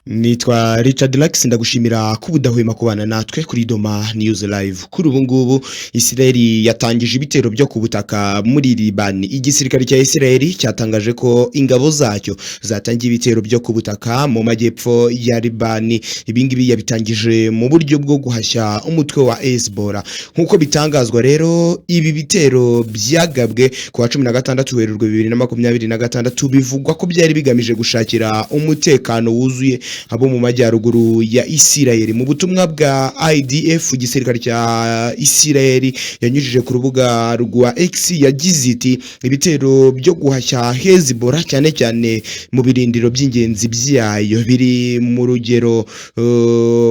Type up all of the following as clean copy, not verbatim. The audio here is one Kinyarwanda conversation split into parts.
Nitwa Richard Lax ndagushimira ko budahwema kubana natwe kuri Doma News Live. Kuri ubu ngubu Israel yatangije ibitero byo ku butaka muri Liban. Igisirikare cya Israel cyatangaje ko ingabo zacyo zatangiye ibitero byo ku butaka mu majyepfo ya Liban. Ibingibi yabitangije mu buryo bwo guhashya umutwe wa Hezbollah. Nkuko bitangazwa rero ibi bitero byagabwe ku wa 16 Werurwe 2026 bivugwa ko byari bigamije gushakira umutekano wuzuye abo mu majyaruguru ya Israel. Mu butumwa bwa IDF igisirikare cya Israel yanyujije ku rubuga rwa X yagize iti ibitero byo guhashya Hezbollah cyane cyane mu birindiro by'ingenzi byayo biri mu rugero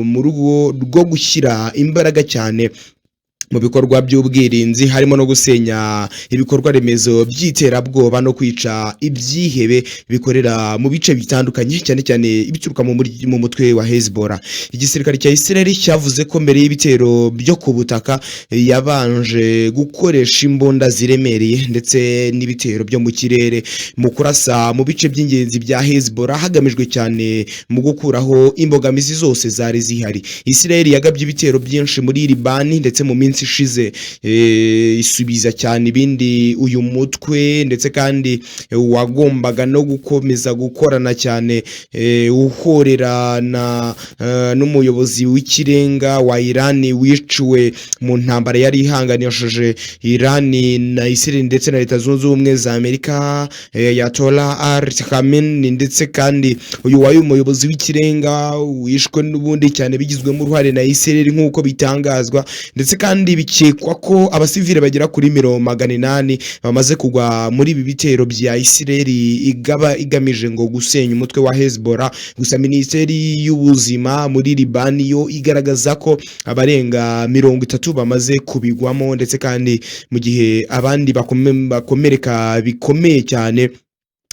mu rugo rwo gushyira imbaraga cyane mu bikorwa by'ubwirinzi harimo no gusenya ibikorwa remezo by'iterabwoba no kwica ibyihebe bikorera mu bice bitandukanye cyane cyane ibituruka mu mutwe wa Hezbollah. Igisirikare cya Israel cyavuze ko mbere y'ibitero byo ku butaka yabanje gukoresha imbunda ziremereye ndetse n'ibitero byo mu kirere mu kurasa mu bice by'ingenzi bya Hezbollah hagamijwe cyane mu gukuraho imbogamizi zose zari zihari. Israel yagabye ibitero byinshi muri Liban ndetse mu minsi ishize isubiza cyane ibindi uyu mutwe ndetse kandi wagombaga no gukomeza gukorana cyane uhorerana n'umuyobozi w'ikirenga wa Iran wiciwe mu ntambara yari ihanganishije Iran na Israel ndetse na Leta Zunze Ubumwe za Amerika Ayatollah Ali Khamenei ndetse kandi uyu wayo umuyobozi w'ikirenga wishwe n'ubundi cyane bigizwemo uruhare na Israel nk'uko bitangazwa ndetse kandi bikekwa ko abasivile bagera kuri 800 bamaze kugwa muri ibi bitero bya Israel igamije ngo gusenya umutwe wa Hezbollah. Gusa Minisiteri y'Ubuzima muri Liban yo igaragaza ko abarenga 30 bamaze kubigwamo ndetse kandi mu gihe abandi bakomereka bikomeye cyane.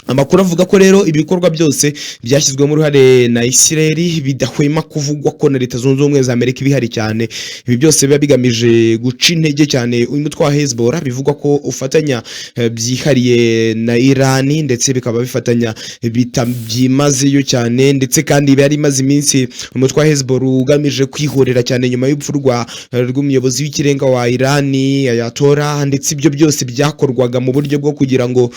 Amakuru avuga ko rero ibikorwa byose byashyizwe mu ruhare na Israel bidahwema kuvugwa ko na Leta Zunze Ubumwe za Amerika bihari cyane. Ibi byose biba bigamije guca intege cyane uyu mutwe wa Hezbollah bivugwa ko ufatanya byihariye na Iran ndetse bikaba bifatanya byimazeyo cyane ndetse kandi bari maze iminsi umutwe wa Hezbollah ugamije kwihorera cyane nyuma y'urupfu rw'umuyobozi w'ikirenga wa Iran Ayatollah ndetse ibyo byose byakorwaga mu buryo bwo kugira ngo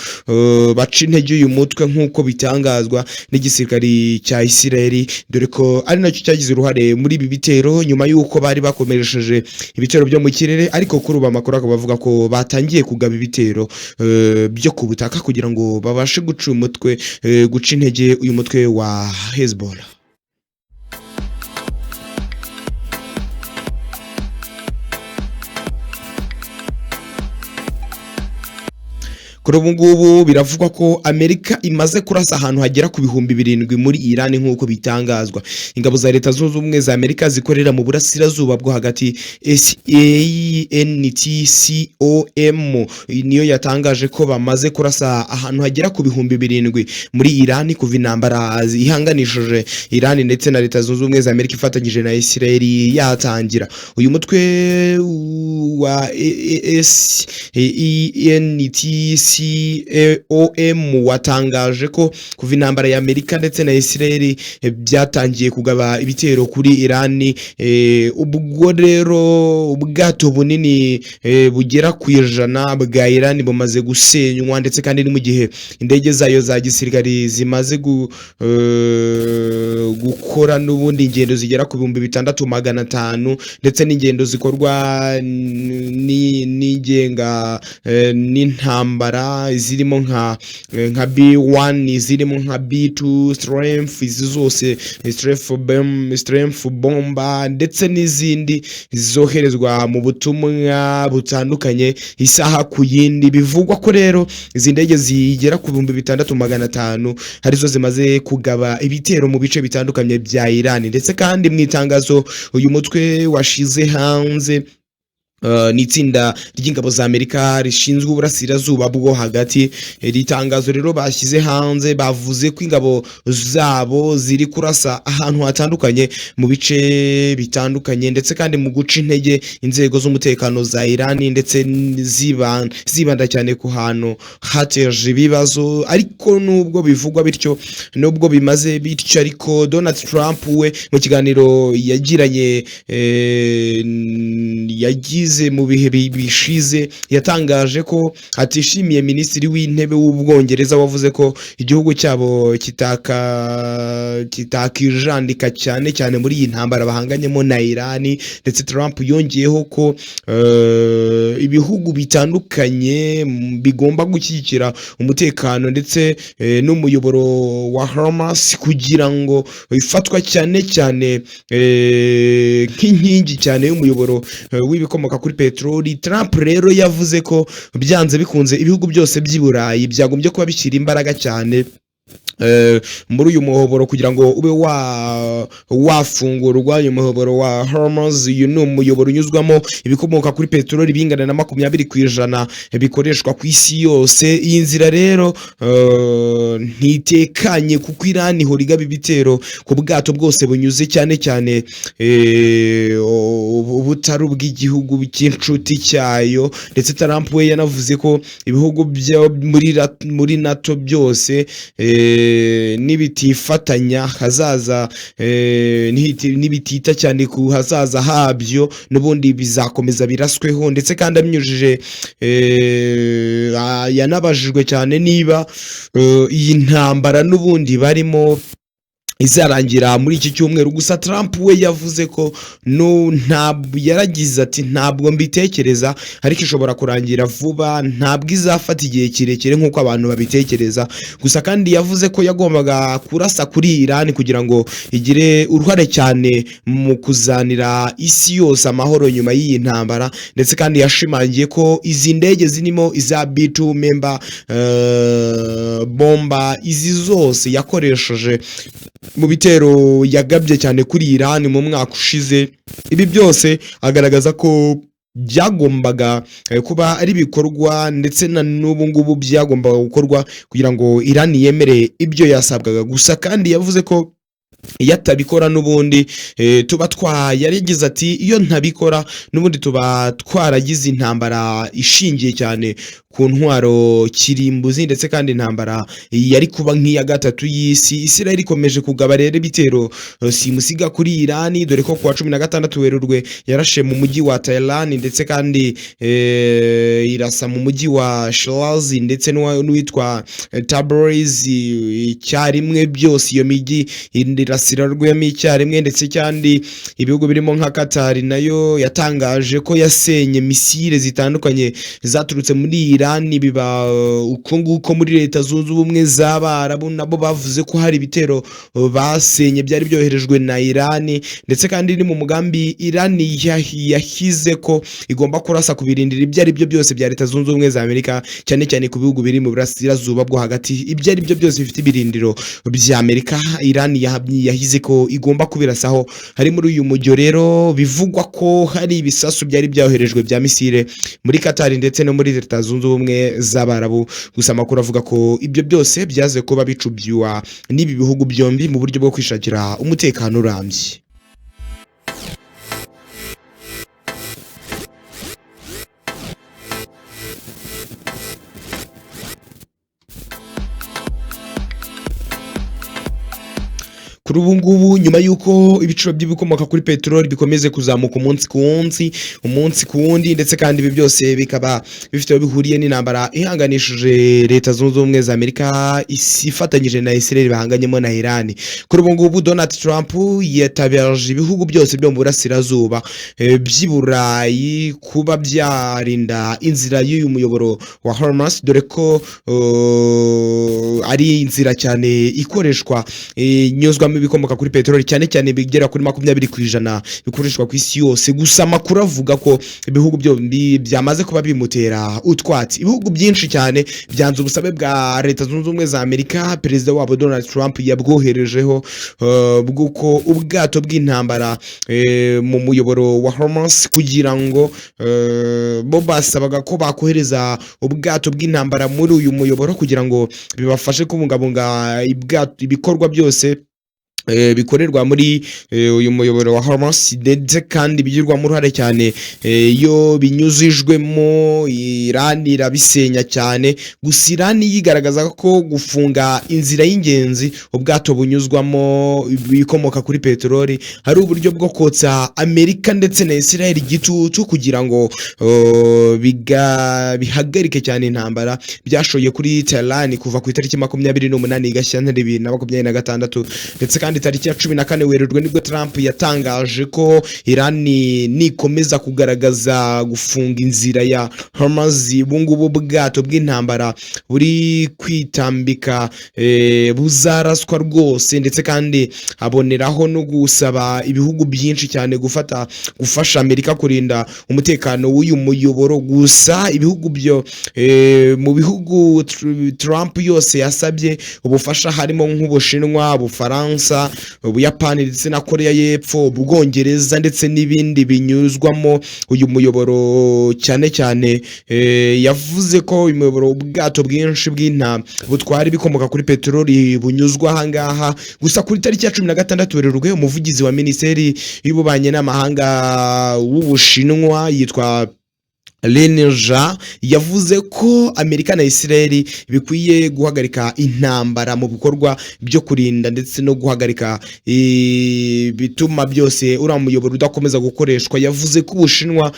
bace intege uyu mutwe nk'uko bitangazwa n'igisirikari cya Israel, dore ko ari nacyo cyagize uruhare muri ibi bitero nyuma y'uko bari bakomeresheje ibitero byo mu kirere. Ariko kuri ubu amakuru akaba avuga ko batangiye kugaba ibitero byo ku butaka kugira ngo babashe guca intege uyu mutwe wa Hezbollah. Kuri ubu ngubu biravugwa ko Amerika imaze kurasa ahantu hagera ku bihumbi 7 muri Iran nk'uko bitangazwa. Ingabo za Leta Zunze Ubumwe za Amerika zikorera mu burasirazuba bwo hagati CENTCOM niyo yatangaje ko bamaze kurasa ahantu hagera ku bihumbi 7 muri Iran kuva intambara ihanganishije Iran ndetse na Leta Zunze Ubumwe za Amerika ifatanyije na Israel yatangira. Uyu mutwe wa CENTCOM watangaje ko kuva intambara ya Amerika ndetse na Israel byatangiye kugaba ibitero kuri Iran. Ubwo rero ubwato bunini bugera ku 100 bwa Iran bumaze gusenywa ndetse kandi ni mu gihe indege zayo za gisirikari zimaze gukora n'ubundi ingendo zigera ku 6500 ndetse n'ingendo zikorwa n'igenga n'intambara zirimo nka B1 zirimo nka B2 strength, izi zose strength bomba ndetse n'izindi zoherezwa mu butumwa butandukanye isaha ku yindi. Bivugwa ko rero izi ndege zigera ku 6500 harizo zimaze kugaba ibitero mu bice bitandukanye bya Iran ndetse kandi mu itangazo uyu mutwe washize hanze ni itsinda ry'ingabo za Amerika rishinzwe uburasirazuba bwo hagati. Iri tangazo rero bashyize hanze bavuze ko ingabo zabo ziri kurasa ahantu hatandukanye mu bice bitandukanye, ndetse kandi mu guca intege inzego z'umutekano za Irani, ndetse zibanda cyane ku hantu hateje ibibazo. Ariko nubwo bivugwa bityo, nubwo bimaze bityo, ariko Donald Trump we mu kiganiro yagiranye mu bihe bishize yatangaje ko atishimiye minisitiri w'intebe w'Ubwongereza wavuze ko igihugu cyabo kitakijandika cyane muri iyi ntambara bahanganyemo na Irani. Ndetse Trump yongeyeho ko ibihugu bitandukanye bigomba gushyigikira umutekano ndetse n'umuyoboro wa Hamas kugira ngo ifatwa cyane nk'inkingi cyane y'umuyoboro w'ibikomoka kuri peteroli. Trump rero yavuze ko byanze bikunze ibihugu byose by'i Burayi byagombye kuba bishyira imbaraga cyane muri uyu muhoboro kugira ngo ube wafungurwa. Uyu muhoboro wa Hormuz, uyu ni umuyoboro unyuzwamo ibikomoka kuri peteroli bingana na 20% bikoreshwa ku isi yose. Iyi nzira rero ntitekanye kuko Iran ihora igaba ibitero ku bwato bwose bunyuze cyane ubutari ubw'igihugu cy'inshuti cyayo. Ndetse Trump we yanavuze ko ibihugu muri NATO byose nibitifatanya hazaza nibitita cyane ku hazaza habyo n'ubundi bizakomeza birasweho. Ndetse kandi abinyujije yanabajijwe cyane niba iyi ntambara n'ubundi barimo izarangira muri iki cyumweru. Gusa Trump we yavuze ko yaragize ati ntabwo mbitekereza, ariko ishobora kurangira vuba, ntabwo izafata igihe kirekire nk'uko abantu babitekereza. Gusa kandi yavuze ko yagombaga kurasa kuri Iran kugira ngo igire uruhare cyane mu kuzanira isi yose amahoro nyuma y'iyi ntambara. Ndetse kandi yashimangiye ko izi ndege zirimo iza B2 member bomba izi zose yakoresheje mu bitero yagabye cyane kuri Iran mu mwaka ushize. Ibi byose agaragaza ko byagombaga kuba ari bikorwa, ndetse na n'ubu ngubu byagombaga gukorwa kugira ngo Iran yemere ibyo yasabwaga. Gusa kandi yavuze ko iyo atabikora n'ubundi tuba yarigize ati iyo ntabikora n'ubundi tuba twaragize intambara ishingiye cyane ku ntwaro kirimbuzi, ndetse kandi intambara yari kuba nk'iya gatatu y'isi. Israel ikomeje kugaba rero ibitero simusiga kuri Iran, dore ko kuwa 16 Werurwe yarashe mu mujyi wa Tehran, ndetse kandi irasa mu mujyi wa Shiraz ndetse n'uwitwa Tabriz icyarimwe. Byose iyo mijyi irasira rwemo icyarimwe. Ndetse kandi ibihugu birimo nka Qatar nayo yatangaje ko yasenye misile zitandukanye zaturutse muri Iran. Biba uko nguko muri Leta Zunze Ubumwe z'Abarabu nabo bavuze ko hari ibitero basenye byari byoherejwe na Iran. Ndetse kandi ni mu mugambi Iran yahize ko igomba kurasa ku birindiro ibyo ari byo byose bya Leta Zunze Ubumwe za Amerika, cyane ku bihugu biri mu burasirazuba bwo hagati. Ibyo ari byo byose bifite ibirindiro bya Amerika, Iran yahize ko igomba kubirasaho. Hari muri uyu mujyo rero bivugwa ko hari ibisasu byari byoherejwe bya misile muri Qatar ndetse no muri Leta Zunze Ubumwe z'Abarabu. Gusa amakuru avuga ko ibyo byose byaze kuba bicubywa n'ibi bihugu byombi mu buryo bwo kwishakira umutekano urambye. Kuri ubu ngubu nyuma y'uko ibiciro by'ibikomoka kuri peteroli bikomeze kuzamuka umunsi ku wundi, ndetse kandi ibi byose bikaba bifite bihuriye n'intambara ihanganishije Leta Zunze Ubumwe za Amerika ifatanyije na Israel bahanganyemo na Iran. Kuri ubu ngubu Donald Trump yatabaje ibihugu byose byo mu burasirazuba by'i Burayi kuba byarinda inzira y'uyu muyoboro wa Hormuz, dore ko ari inzira cyane ikoreshwa nyuzwa binyuzwamo ibikomoka kuri peteroli cyane cyane bigera kuri 20% bikoreshwa ku isi yose. Gusa amakuru avuga ko ibihugu byombi byamaze kuba bimutera utwatsi. Ibihugu byinshi cyane byanze ubusabe bwa Leta Zunze Ubumwe za Amerika. Perezida wabo Donald Trump yabwoherejeho bw'uko ubwato bw'intambara mu muyoboro wa Hormuz kugira ngo bo basabaga ko bakohereza ubwato bw'intambara muri uyu muyoboro kugira ngo bibafashe kubungabunga ibikorwa byose bikorerwa muri uyu muyoboro wa Hormuz, ndetse kandi bigirwamo uruhare cyane iyo binyuzijwemo Iran irabisenya cyane. Gusa Iran yigaragaza ko gufunga inzira y'ingenzi ubwato bunyuzwamo bikomoka kuri peteroli hari uburyo bwo kotsa Amerika ndetse na Israel igitutu kugira ngo bihagarike cyane intambara byashoye kuri Tehran kuva ku itariki 28 Gashyantare 2026, ndetse kandi tariki ya 14 Werurwe nibwo Trump yatangaje ko Iran nikomeza kugaragaza gufunga inzira ya Hormuz bungubu bwato bw'intambara buri kwitambika buzaraswa rwose, ndetse kandi aboneraho no gusaba ibihugu byinshi cyane gufasha Amerika kurinda umutekano w'uyu muyoboro. Gusa ibihugu byo mu bihugu Trump yose yasabye ubufasha harimo nk'Ubushinwa, Ubufaransa, Ubuyapani ndetse na Korea y'Epfo, Ubwongereza ndetse n'ibindi binyuzwamo uyu muyoboro cyane cyane. Yavuze ko uyu muyoboro ubwato bwinshi butwara ibikomoka kuri peteroli bunyuzwa ahangaha. Gusa kuri tariki ya 16 Werurwe umuvugizi wa Minisiteri y'Ububanyi n'Amahanga w'Ubushinwa yitwa Lenja yavuze ko Amerika na Israel bikwiye guhagarika intambara mu bikorwa byo kurinda ndetse no guhagarika bituma byose uramuyoboro udakomeza gukoreshwa. Yavuze ko Ubushinwa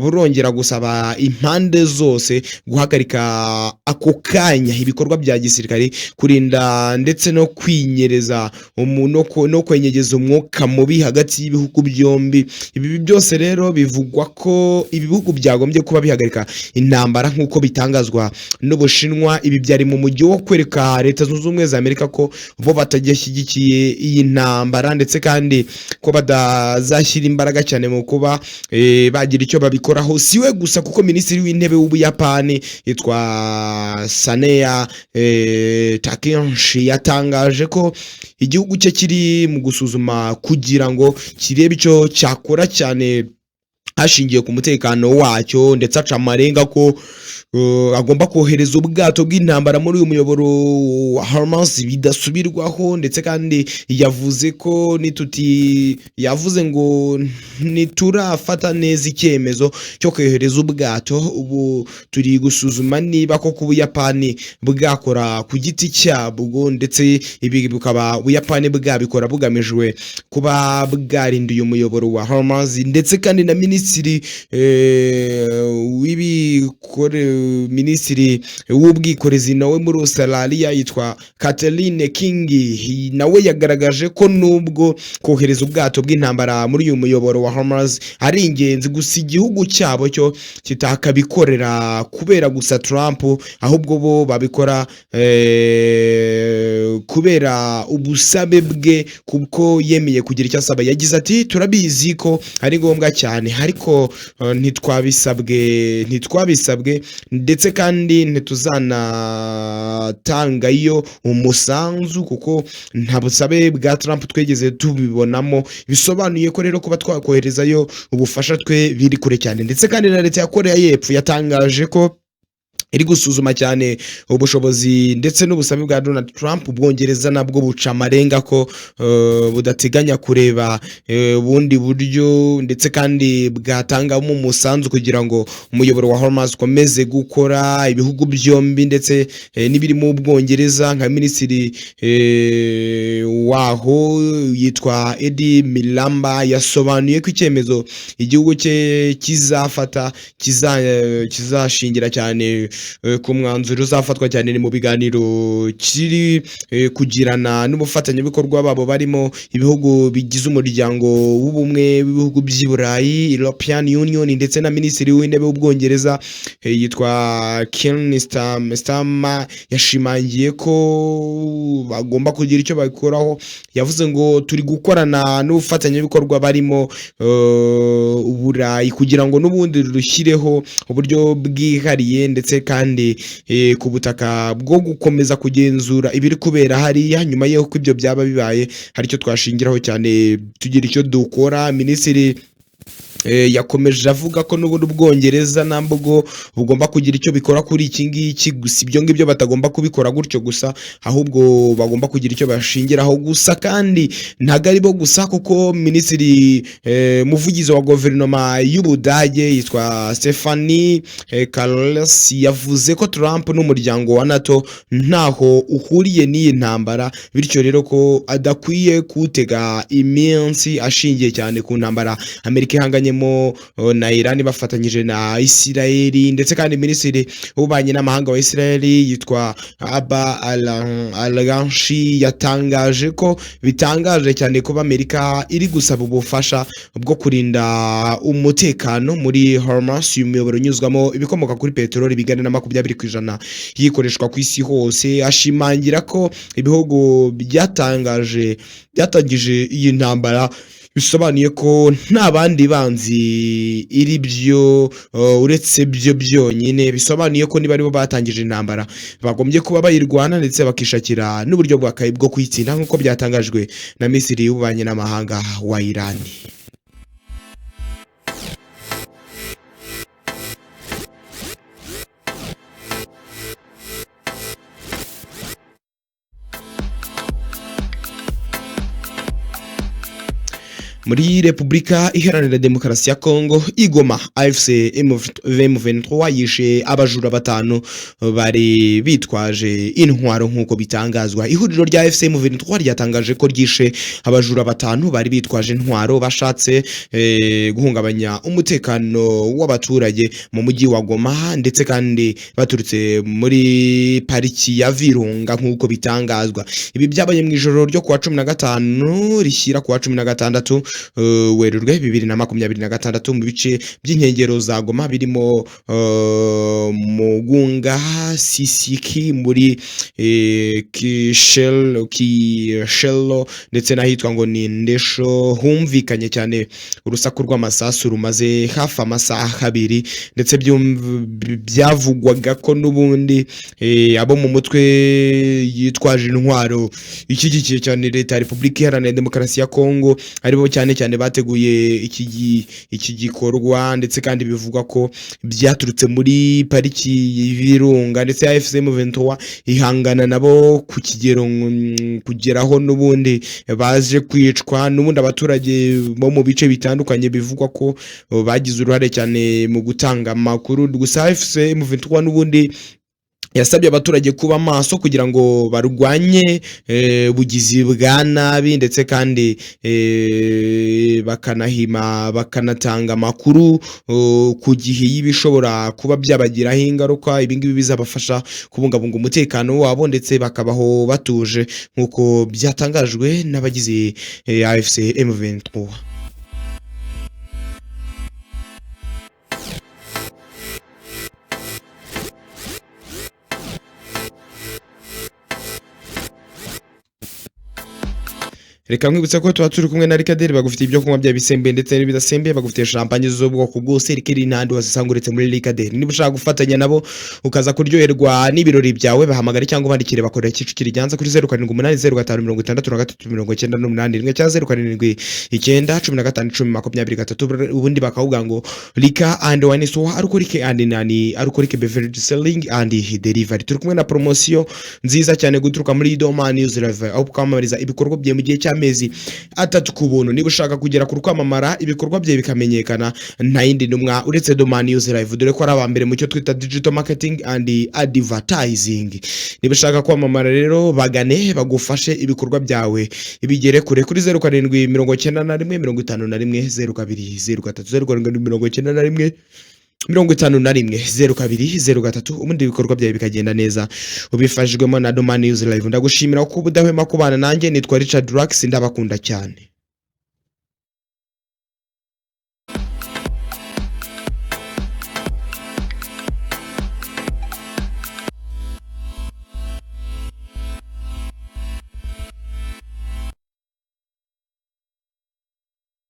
burongera gusaba impande zose guhagarika ako kanya ibikorwa bya gisirikare, kurinda ndetse no kwinyereza no kwenyegeza umwuka mubi hagati y'ibihugu byombi. Ibi byose rero bivugwa ko ibihugu byagombye kuba bihagarika intambara nk'uko bitangazwa n'Ubushinwa. Ibi byari mu mujyi wo kwereka Leta Zunze Ubumwe za Amerika ko bo batagishyigikiye iyi ntambara, ndetse kandi ko badazashyira imbaraga cyane mu kuba bagira icyo babikoraho. Siwe gusa kuko Minisitiri w'Intebe w'Ubuyapani yitwa Saneya Takeshi yatangaje ko igihugu cye kiri mu gusuzuma kugira ngo kirebe icyo cyakora cyane hashingiye ku mutekano wacyo, ndetse aca amarenga ko agomba kohereza ubwato bw'intambara muri uyu muyoboro wa Hormuz bidasubirwaho, ndetse kandi yavuze ngo niturafata neza icyemezo cyo kohereza ubwato, ubu turi gusuzuma niba koko Ubuyapani bwakora ku giti cyabwo, ndetse ibi bukaba Ubuyapani bwabikora bugamijwe kuba bwarinda uyu muyoboro wa Hormuz. Ndetse kandi na Minisitiri w'ubwikorezi nawe muri Australia yitwa Catherine King nawe yagaragaje ko nubwo kohereza ubwato bw'intambara muri uyu muyoboro wa Hormuz ari ingenzi, gusa igihugu cyabo cyo kitakabikorera kubera gusa Trump, ahubwo bo babikora kubera ubusabe bwe kuko yemeye kugira icyo asaba. Yagize ati turabizi ko ari ngombwa cyane ariko ntitwabisabwe ndetse kandi ntituzanatanga iyo umusanzu kuko nta busabe bwa Trump twegeze tubibonamo. Bisobanuye ko rero kuba twakoherezayo ubufasha twe biri kure cyane. Ndetse kandi na Leta ya Korea y'Epfo yatangaje ko iri gusuzuma cyane ubushobozi ndetse n'ubusabe bwa Donald Trump. Ubwongereza nabwo buca amarenga ko budateganya kureba ubundi buryo ndetse kandi bwatangamo umusanzu kugira ngo umuyoboro wa Hormuz ukomeze gukora. Ibihugu byombi ndetse n'ibiri mu Bwongereza nka Minisitiri waho yitwa Edi Milamba yasobanuye ko icyemezo igihugu cye kizafata kizashingira cyane ku mwanzuro uzafatwa cyane ni mu biganiro kiri kugirana n'ubufatanyabikorwa babo barimo ibihugu bigize umuryango w'ubumwe w'ibihugu by'i Burayi European Union ndetse na Minisitiri w'Intebe w'Ubwongereza yitwa Keir Starmer yashimangiye ko bagomba kugira icyo babikoraho. Yavuze ngo turi gukorana n'ubufatanyabikorwa barimo Uburayi kugira ngo n'ubundi rushyireho uburyo bwihariye ndetse kandi ku butaka bwo gukomeza kugenzura ibiri kubera hariya nyuma y'uko ibyo byaba bibaye hari icyo twashingiraho cyane tugira icyo dukora. Minisitiri yakomeje avuga ko n'ubundi Ubwongereza nabwo bugomba kugira icyo bikora kuri iki ngiki, gusa ibyo ngibyo batagomba kubikora gutyo gusa ahubwo bagomba kugira icyo bashingiraho. Gusa kandi ntago ari bo gusa kuko Minisitiri muvugizi wa guverinoma y'Ubudage yitwa Stephanie Carles yavuze ko Trump n'umuryango wa NATO ntaho uhuriye n'iyi ntambara, bityo rero ko adakwiye kutega iminsi ashingiye cyane ku ntambara Amerika ihanganye na Iran bafatanyije na Isiraheli. Ndetse kandi Minisitiri w'ububanyi n'amahanga wa Isiraheli yitwa Abba al-Ghanshi yatangaje ko bitangaje cyane kuba Amerika iri gusaba ubufasha bwo kurinda umutekano muri Hormuz, umuyoboro unyuzwamo ibikomoka kuri peteroli bigana na 20% yikoreshwa ku isi hose. Ashimangira ko ibihugu byatangije iyi ntambara bisobanuye ko nta bandi banzi iri byo uretse byo byonyine, bisobanuye ko niba aribo batangije intambara bagombye kuba bayirwana ndetse bakishakira n'uburyo bwo kuyitsinda nk'uko byatangajwe na Minisitiri w'ububanyi n'amahanga wa Iran. Muri Repubulika Iharanira Demokarasi ya Kongo Igoma AFC M23 yishe abajura 5 bari bitwaje intwaro nk'uko bitangazwa. Ihuriro rya AFC M23 ryatangaje ko ryishe abajura 5 bari bitwaje intwaro bashatse guhungabanya umutekano w'abaturage mu mujyi wa Goma ndetse kandi baturutse muri pariki ya Virunga nk'uko bitangazwa. Ibi byabaye mu ijoro ryo kuwa 15 rishyira kuwa 16 Werurwe 2026 mu bice by'inkengero za Goma birimo Mugunga, Sisiki muri Kishelo ndetse n'ahitwa ngo ni Ndesho. Humvikanye cyane urusaku rw'amasasu rumaze hafi amasaha 2 ndetse byavugwaga ko n'ubundi abo mu mutwe yitwaje intwaro ikigikiye cyane leta ya Repubulika Iharanira Demokarasi ya Kongo aribo cyane bateguye iki gikorwa ndetse kandi bivugwa ko byaturutse muri pariki y'Ibirunga ndetse AFC M23 ihangana nabo ku kigero kugeraho n'ubundi baje kwicwa n'ubundi abaturage bo mu bice bitandukanye bivugwa ko bagize uruhare cyane mu gutanga amakuru. Gusa AFC M23 n'ubundi yasabye abaturage kuba maso kugira ngo barwanye bugizi bwa nabi ndetse kandi bakanatanga amakuru ku gihe y'ibishobora kuba byabagiraho ingaruka. Ibi ngibi bizabafasha kubungabunga umutekano wabo ndetse bakabaho batuje nk'uko byatangajwe n'abagize AFC M23. Reka mwibutsa ko tuba turi kumwe na Ikaze bagufitiye ibyo kunywa bya bisembe ndetse n'ibidasembe, bagufitiye champagne z'ubwoko bwose rikiri n'andi wasanguretse muri Ikaze. Niba ushaka gufatanya nabo ukaza kuryoherwa n'ibirori byawe bahamagara cyangwa bandikire bakorera Kicukiro Ryanza kuri 0788056398 cyangwa 0779151023 ubundi bakavuga ngo Lika and Wine Store arukorike and nani arukorike beverage selling and delivery. Turi kumwe na promotion nziza cyane guturuka muri Doma News Live aho kwamamariza ibikorwa bye mu gihe cy'amezi 3 ku buntu. Niba ushaka kugera ku kwamamara ibikorwa bye bikamenyekana nta yindi numwa uretse Doma News Live, dore ko ari abambere mu cyo twita digital marketing and advertising. Niba ushaka kwamamara rero bagane bagufashe ibikorwa byawe ibigere kure kuri 0791510203 0791 510203 ubundi ibikorwa byawe bikagenda neza ubifashijwemo na Doma News Live. Ndagushimira ko ubudahwema kubana nanjye. Nitwa Richard Rax, ndabakunda cyane.